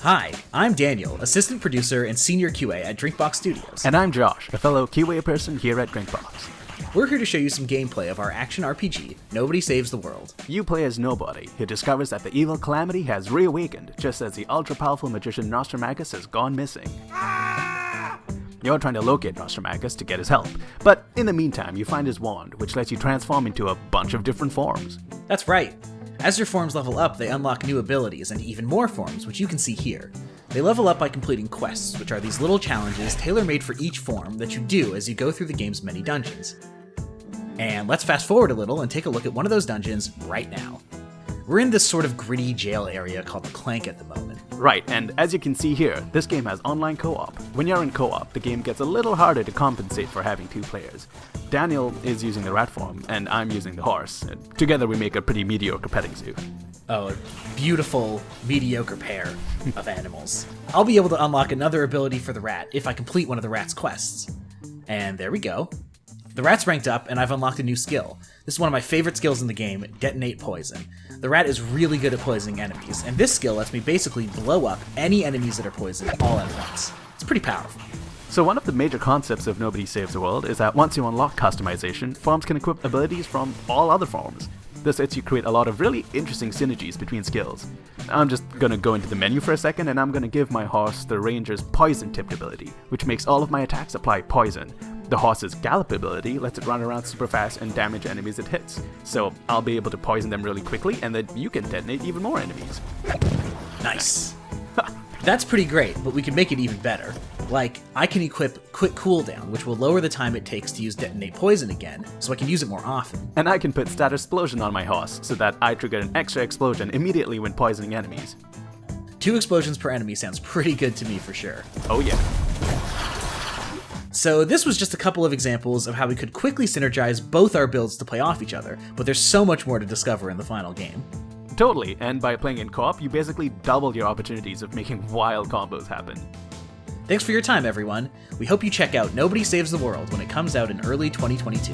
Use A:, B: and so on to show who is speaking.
A: Hi, I'm Daniel, assistant producer and senior QA at Drinkbox Studios.
B: And I'm Josh, a fellow QA person here at Drinkbox.
A: We're here to show you some gameplay of our action RPG, Nobody Saves the World.
B: You play as Nobody, who discovers that the evil Calamity has reawakened just as the ultra-powerful magician Nostramagus has gone missing. You're trying to locate Nostramagus to get his help, but in the meantime you find his wand, which lets you transform into a bunch of different forms.
A: That's right. As your forms level up, they unlock new abilities and even more forms, which you can see here. They level up by completing quests, which are these little challenges tailor-made for each form that you do as you go through the game's many dungeons. And let's fast forward a little and take a look at one of those dungeons right now. We're in this sort of gritty jail area called the Clank at the moment.
B: Right, and as you can see here, this game has online co-op. When you're in co-op, the game gets a little harder to compensate for having two players. Daniel is using the rat form, and I'm using the horse. Together we make a pretty mediocre petting zoo.
A: Oh, a beautiful, mediocre pair of animals. I'll be able to unlock another ability for the rat if I complete one of the rat's quests. And there we go. The rat's ranked up, and I've unlocked a new skill. This is one of my favorite skills in the game, Detonate Poison. The rat is really good at poisoning enemies, and this skill lets me basically blow up any enemies that are poisoned all at once. It's pretty powerful.
B: So one of the major concepts of Nobody Saves the World is that once you unlock customization, forms can equip abilities from all other forms. This lets you create a lot of really interesting synergies between skills. I'm just gonna go into the menu for a second, and I'm gonna give my horse the ranger's poison tipped ability, which makes all of my attacks apply poison. The horse's gallop ability lets it run around super fast and damage enemies it hits, so I'll be able to poison them really quickly, and then you can detonate even more enemies.
A: Nice. That's pretty great, but we can make it even better. Like, I can equip Quick Cooldown, which will lower the time it takes to use Detonate Poison again, so I can use it more often.
B: And I can put Stat Explosion on my horse, so that I trigger an extra explosion immediately when poisoning enemies.
A: 2 explosions per enemy sounds pretty good to me for sure.
B: Oh yeah.
A: So this was just a couple of examples of how we could quickly synergize both our builds to play off each other, but there's so much more to discover in the final game.
B: Totally, and by playing in co-op, you basically double your opportunities of making wild combos happen.
A: Thanks for your time, everyone. We hope you check out Nobody Saves the World when it comes out in early 2022.